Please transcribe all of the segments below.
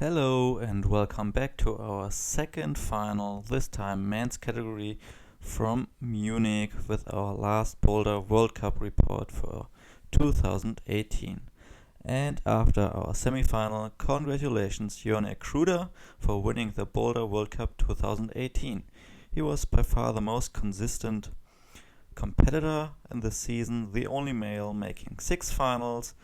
Hello and welcome back to our second final, this time men's category from Munich with our last Boulder World Cup report for 2018. And after our semi-final, congratulations Jernej Kruder for winning the Boulder World Cup 2018. He was by far the most consistent competitor in this season, the only male making 6 finals.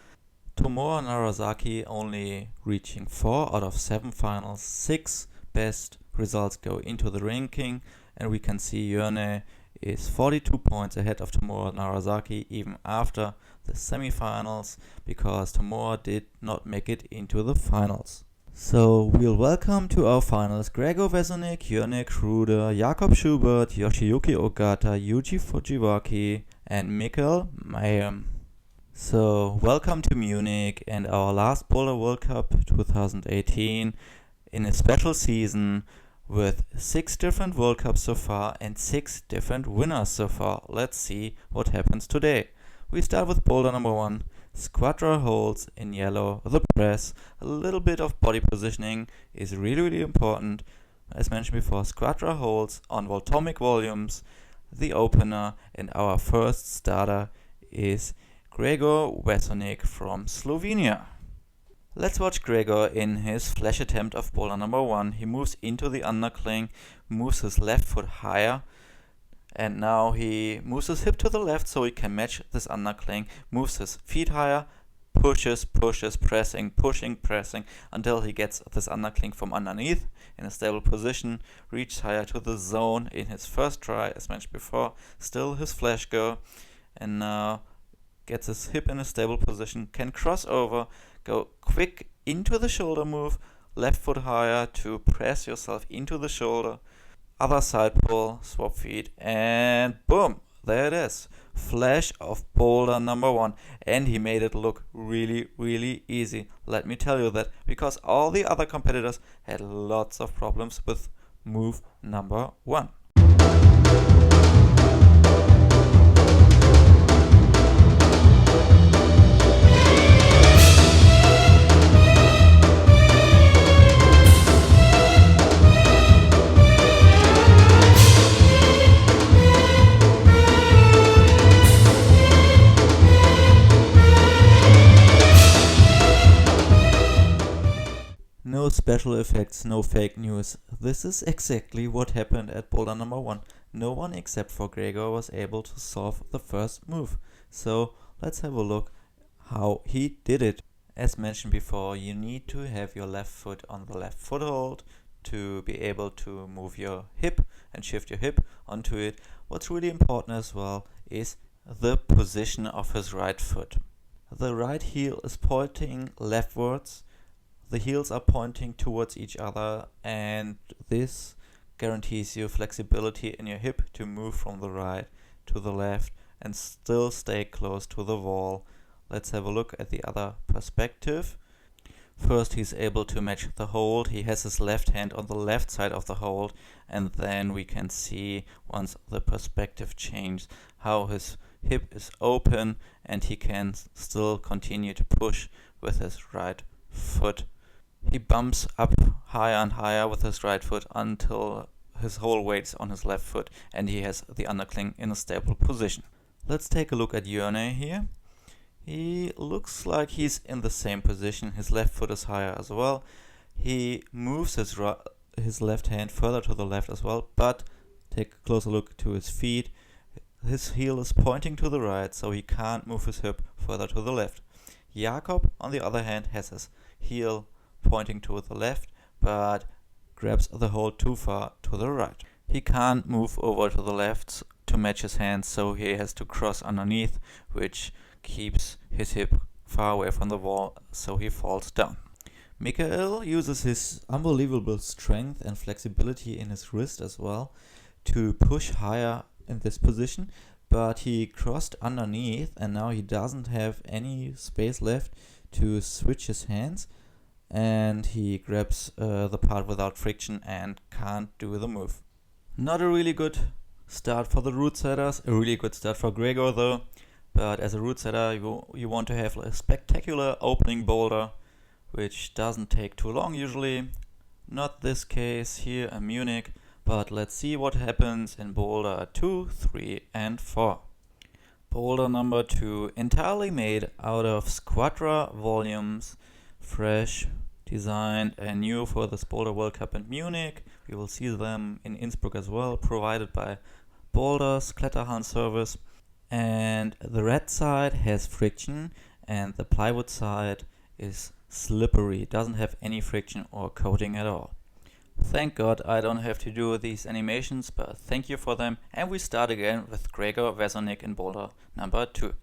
Tomoa Narasaki only reaching 4 out of 7 finals. 6 best results go into the ranking, and we can see Jernej is 42 points ahead of Tomoa Narasaki even after the semi-finals, because Tomoa did not make it into the finals. So we'll welcome to our finals Gregor Vezonik, Jernej Kruder, Jakob Schubert, Yoshiyuki Ogata, Yuji Fujiwaki and Mickael Mawem. So welcome to Munich and our last Boulder World Cup 2018 in a special season with 6 different World Cups so far and 6 different winners so far. Let's see what happens today. We start with boulder number 1, squadra holds in yellow, the press. A little bit of body positioning is really important. As mentioned before, squadra holds on voltomic volumes, the opener, and our first starter is Gregor Vezonik from Slovenia. Let's watch Gregor in his flash attempt of boulder number 1. He moves into the undercling, moves his left foot higher, and now he moves his hip to the left so he can match this undercling, moves his feet higher, pushes, pressing, pressing until he gets this undercling from underneath in a stable position, reaches higher to the zone in his first try, as mentioned before, still his flash go, and now gets his hip in a stable position, can cross over, go quick into the shoulder move, left foot higher to press yourself into the shoulder, other side pull, swap feet, and boom, there it is. Flash of boulder number 1, and he made it look really easy. Let me tell you that, because all the other competitors had lots of problems with move number 1. No special effects, no fake news. This is exactly what happened at boulder number 1. No one except for Gregor was able to solve the first move. So let's have a look how he did it. As mentioned before, you need to have your left foot on the left foothold to be able to move your hip and shift your hip onto it. What's really important as well is the position of his right foot. The right heel is pointing leftwards. The heels are pointing towards each other, and this guarantees you flexibility in your hip to move from the right to the left and still stay close to the wall. Let's have a look at the other perspective. First, he's able to match the hold. He has his left hand on the left side of the hold, and then we can see, once the perspective changes, how his hip is open and he can still continue to push with his right foot. He bumps up higher and higher with his right foot until his whole weight's on his left foot and he has the undercling in a stable position. Let's take a look at Jernej here. He looks like he's in the same position. His left foot is higher as well. He moves his left hand further to the left as well, but take a closer look to his feet. His heel is pointing to the right, so he can't move his hip further to the left. Jakob, on the other hand, has his heel pointing to the left, but grabs the hold too far to the right. He can't move over to the left to match his hands, so he has to cross underneath, which keeps his hip far away from the wall, so he falls down. Mickael uses his unbelievable strength and flexibility in his wrist as well to push higher in this position, but he crossed underneath and now he doesn't have any space left to switch his hands, and he grabs the part without friction and can't do the move. Not a really good start for the root setters, a really good start for Gregor though, but as a root setter you want to have a spectacular opening boulder which doesn't take too long usually. Not this case here in Munich, but let's see what happens in boulder 2, 3 and 4. Boulder number 2, entirely made out of Squadra volumes, fresh, designed and new for this Boulder World Cup in Munich. We will see them in Innsbruck as well, provided by Boulder's Kletterhahn service. And the red side has friction and the plywood side is slippery, doesn't have any friction or coating at all. Thank God I don't have to do these animations, but thank you for them. And we start again with Gregor Vezonik in boulder number 2.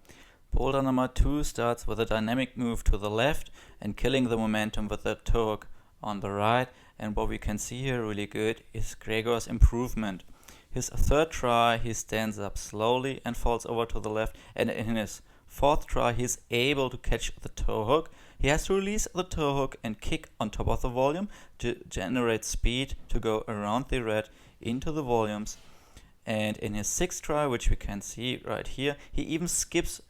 Boulder number 2 starts with a dynamic move to the left and killing the momentum with the toe hook on the right. And what we can see here really good is Gregor's improvement. His third try, he stands up slowly and falls over to the left, and in his fourth try he's able to catch the toe hook. He has to release the toe hook and kick on top of the volume to generate speed to go around the red into the volumes. And in his sixth try, which we can see right here, he even skips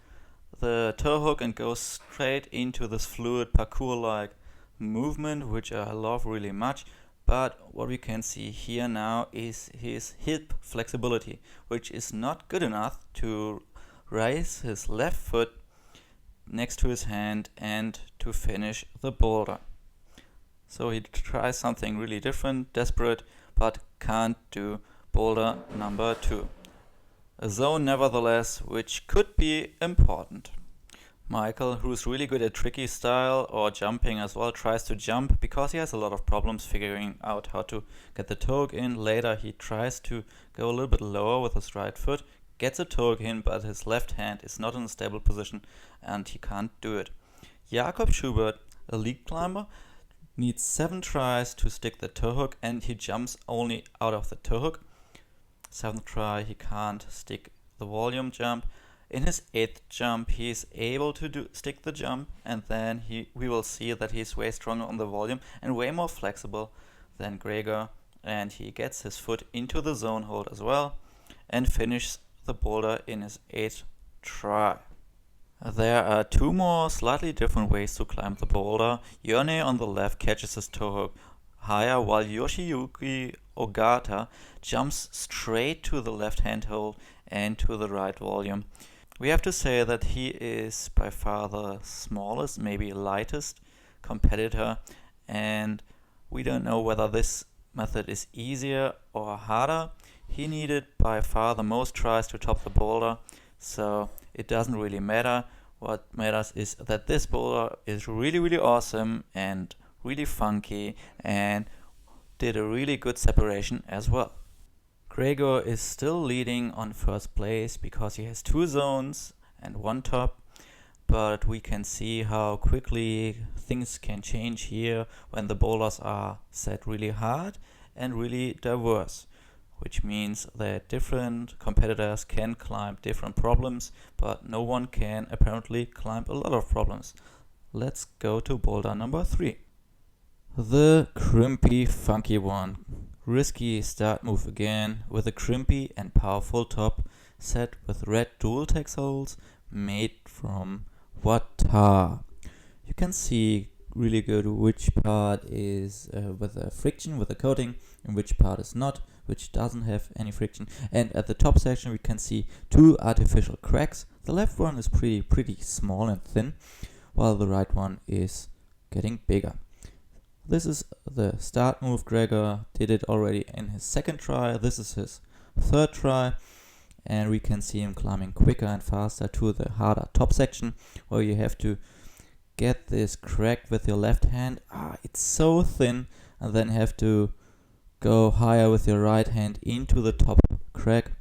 the toe hook and goes straight into this fluid parkour-like movement, which I love really much. But what we can see here now is his hip flexibility, which is not good enough to raise his left foot next to his hand and to finish the boulder. So he tries something really different, desperate, but can't do boulder number 2. A zone nevertheless, which could be important. Mickael, who's really good at tricky style or jumping as well, tries to jump because he has a lot of problems figuring out how to get the toe hook in. Later he tries to go a little bit lower with his right foot, gets a toe hook in, but his left hand is not in a stable position and he can't do it. Jakob Schubert, a lead climber, needs 7 tries to stick the toe hook and he jumps only out of the toe hook. 7th try he can't stick the volume jump. In his 8th jump he is able to stick the jump, and then we will see that he's way stronger on the volume and way more flexible than Gregor, and he gets his foot into the zone hold as well and finishes the boulder in his 8th try. There are 2 more slightly different ways to climb the boulder. Jernej on the left catches his toe hook higher, while Yoshiyuki Ogata jumps straight to the left hand hold and to the right volume. We have to say that he is by far the smallest, maybe lightest competitor, and we don't know whether this method is easier or harder. He needed by far the most tries to top the boulder, so it doesn't really matter. What matters is that this boulder is really, really awesome and really funky and did a really good separation as well. Gregor is still leading on first place because he has 2 zones and 1 top, but we can see how quickly things can change here when the boulders are set really hard and really diverse, which means that different competitors can climb different problems, but no one can apparently climb a lot of problems. Let's go to boulder number 3. The crimpy funky one. Risky start move again with a crimpy and powerful top set with red dual tex holes made from water. You can see really good which part is with a friction, with a coating, and which part is not, which doesn't have any friction. And at the top section we can see 2 artificial cracks. The left one is pretty small and thin, while the right one is getting bigger. This is the start move. Gregor did it already in his 2nd try. This is his 3rd try, and we can see him climbing quicker and faster to the harder top section, where you have to get this crack with your left hand. It's so thin, and then have to go higher with your right hand into the top crack.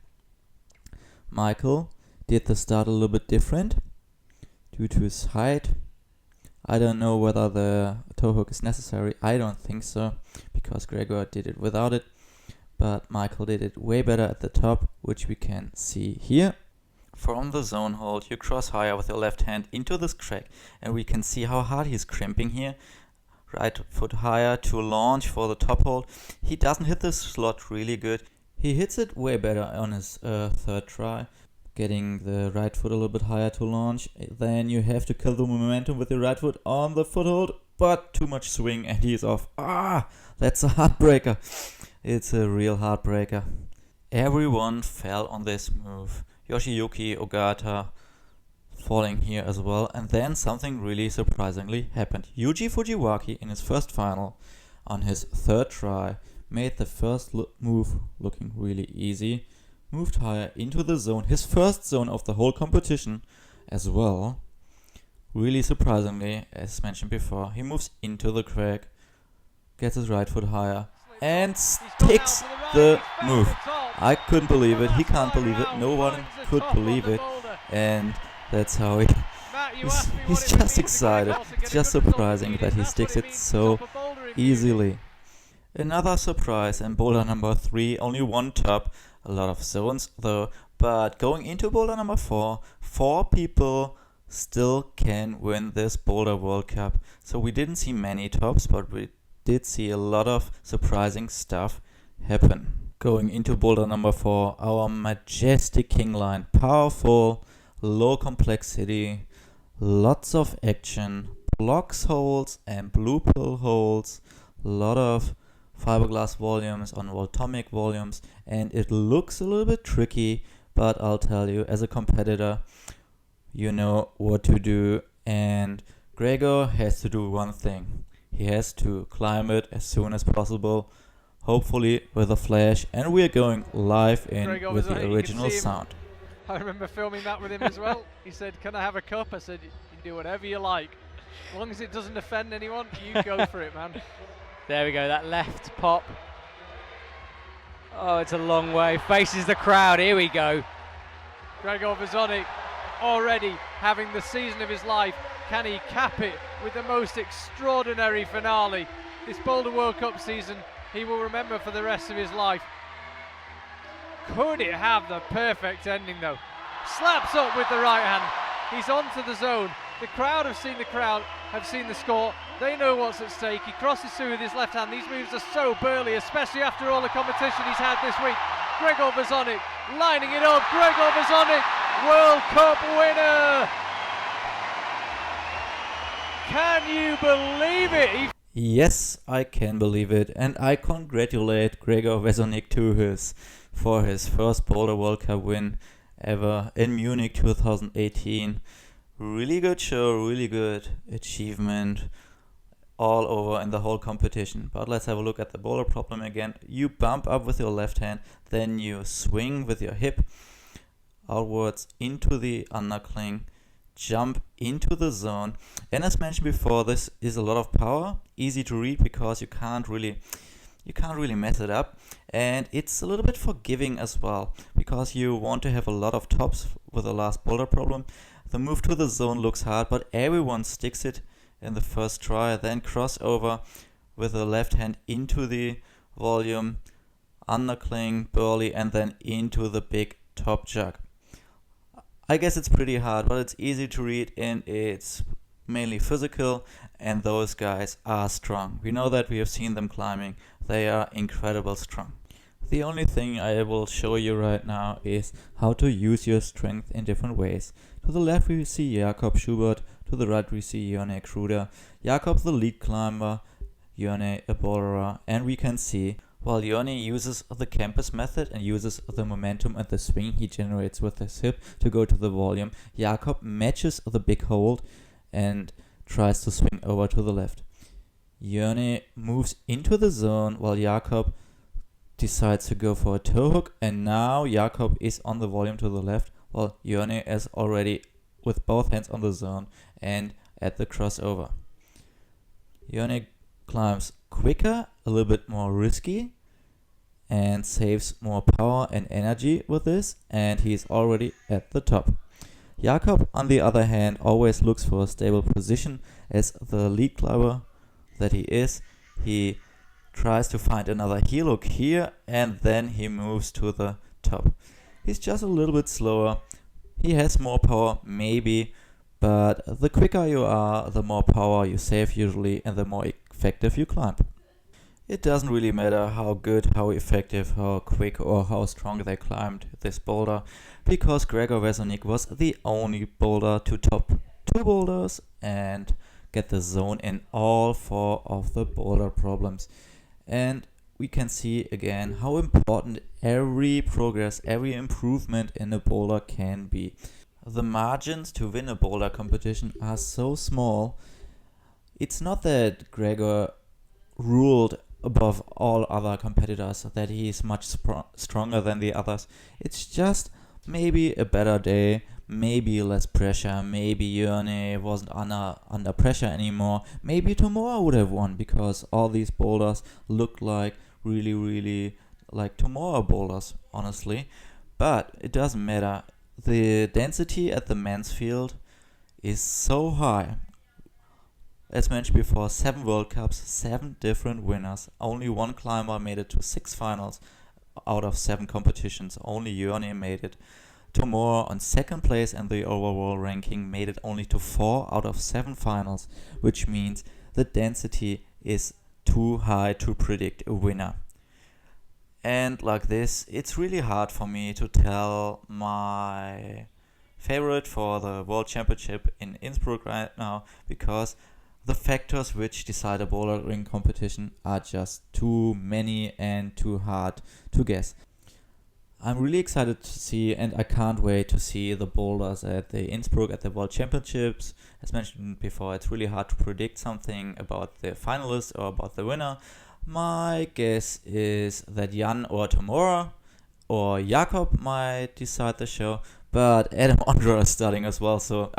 Mickael did the start a little bit different due to his height. I don't know whether the toe hook is necessary. I don't think so, because Gregor did it without it. But Mickael did it way better at the top, which we can see here. From the zone hold, you cross higher with your left hand into this crack, and we can see how hard he's crimping here. Right foot higher to launch for the top hold. He doesn't hit this slot really good. He hits it way better on his 3rd try. Getting the right foot a little bit higher to launch. Then you have to kill the momentum with your right foot on the foothold. but too much swing and he's off. That's a heartbreaker. It's a real heartbreaker. Everyone fell on this move. Yoshiyuki Ogata falling here as well, and then something really surprisingly happened. Yuji Fujiwaki in his first final on his third try made the first move looking really easy, moved higher into the zone, his first zone of the whole competition as well. Really surprisingly, as mentioned before, he moves into the crack, gets his right foot higher and sticks the move. I couldn't believe it, he can't believe it, no one could believe it, and that's how he's just excited. It's just surprising that he sticks it so easily. Another surprise in boulder number 3, only one top, a lot of zones though, but going into boulder number 4, 4 people still can win this Boulder World Cup. So we didn't see many tops, but we did see a lot of surprising stuff happen. Going into boulder number 4, our majestic king line, powerful, low complexity, lots of action, blocks holds and blue pill holds, a lot of fiberglass volumes on voltomic volumes, and it looks a little bit tricky, but I'll tell you, as a competitor, you know what to do, and Gregor has to do one thing. He has to climb it as soon as possible, hopefully with a flash, and we're going live in Gregor with the original sound. I remember filming that with him as well. He said, "Can I have a cup?" I said, "You can do whatever you like. As long as it doesn't offend anyone, you go for it, man." There we go, that left pop. Oh, it's a long way. Faces the crowd, here we go. Gregor Vezonik already having the season of his life. Can he cap it with the most extraordinary finale? This Boulder World Cup season he will remember for the rest of his life. Could it have the perfect ending though? Slaps up with the right hand. He's onto the zone. The crowd have seen the score. They know what's at stake. He crosses through with his left hand. These moves are so burly, especially after all the competition he's had this week. Gregor Vezonik lining it up. Gregor Vezonik, World Cup winner! Can you believe it? Yes, I can believe it, and I congratulate Gregor Vezonik for his first Boulder World Cup win ever in Munich 2018. Really good show, really good achievement all over in the whole competition. But let's have a look at the boulder problem again. You bump up with your left hand, then you swing with your hip outwards into the undercling, jump into the zone, and as mentioned before, this is a lot of power, easy to read because you can't really mess it up, and it's a little bit forgiving as well because you want to have a lot of tops with the last boulder problem. The move to the zone looks hard, but everyone sticks it in the first try, then cross over with the left hand into the volume, undercling, burly, and then into the big top jug. I guess it's pretty hard, but it's easy to read and it's mainly physical, and those guys are strong. We know that, we have seen them climbing. They are incredible strong. The only thing I will show you right now is how to use your strength in different ways. To the left we see Jakob Schubert, to the right we see Jernej Kruder, Jakob the lead climber, Jernej a boulderer, and we can see while Jernej uses the campus method and uses the momentum and the swing he generates with his hip to go to the volume, Jakob matches the big hold and tries to swing over to the left. Jernej moves into the zone while Jakob decides to go for a toe hook, and now Jakob is on the volume to the left while Jernej is already with both hands on the zone and at the crossover. Jernej climbs quicker, a little bit more risky, and saves more power and energy with this, and he's already at the top. Jakob, on the other hand, always looks for a stable position as the lead climber that he is. He tries to find another heel hook here, and then he moves to the top. He's just a little bit slower. He has more power, maybe, but the quicker you are, the more power you save usually, and the more effective you climb. It doesn't really matter how good, how effective, how quick or how strong they climbed this boulder, because Gregor Vezonik was the only boulder to top 2 boulders and get the zone in all 4 of the boulder problems. And we can see again how important every progress, every improvement in a boulder can be. The margins to win a boulder competition are so small. It's not that Gregor ruled above all other competitors, that he is much stronger than the others. It's just maybe a better day, maybe less pressure, maybe Jernej wasn't under pressure anymore, maybe Tomoa would have won because all these boulders looked like really like Tomoa boulders, honestly. But it doesn't matter. The density at the men's field is so high. As mentioned before, 7 World Cups, 7 different winners. Only one climber made it to 6 finals out of 7 competitions. Only Jernej made it. Tomoa on 2nd place in the overall ranking made it only to 4 out of 7 finals, which means the density is too high to predict a winner. And like this, it's really hard for me to tell my favorite for the World Championship in Innsbruck right now, because the factors which decide a bouldering competition are just too many and too hard to guess. I'm really excited to see, and I can't wait to see the boulders at the Innsbruck at the World Championships. As mentioned before, it's really hard to predict something about the finalists or about the winner. My guess is that Jan or Tomoa or Jakob might decide the show, but Adam Ondra is starting as well, so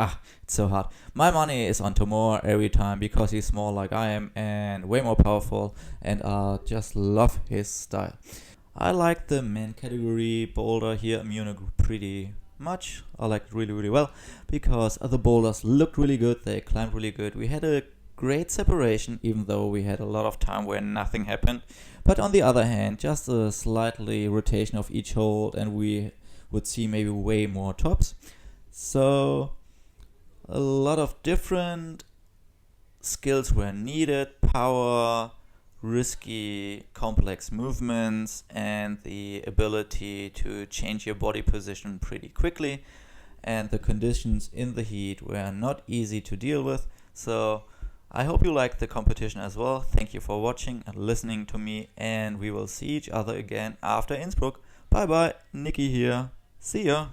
it's so hard. My money is on Tomoa every time because he's small like I am and way more powerful, and I just love his style. I like the men category boulder here in Munich pretty much. I like it really well because the boulders looked really good, they climbed really good. We had a great separation, even though we had a lot of time where nothing happened. But on the other hand, just a slightly rotation of each hold and we would see maybe way more tops. So a lot of different skills were needed: power, risky, complex movements, and the ability to change your body position pretty quickly. And the conditions in the heat were not easy to deal with. So I hope you liked the competition as well. Thank you for watching and listening to me, and we will see each other again after Innsbruck. Bye bye, Nikki here. See ya.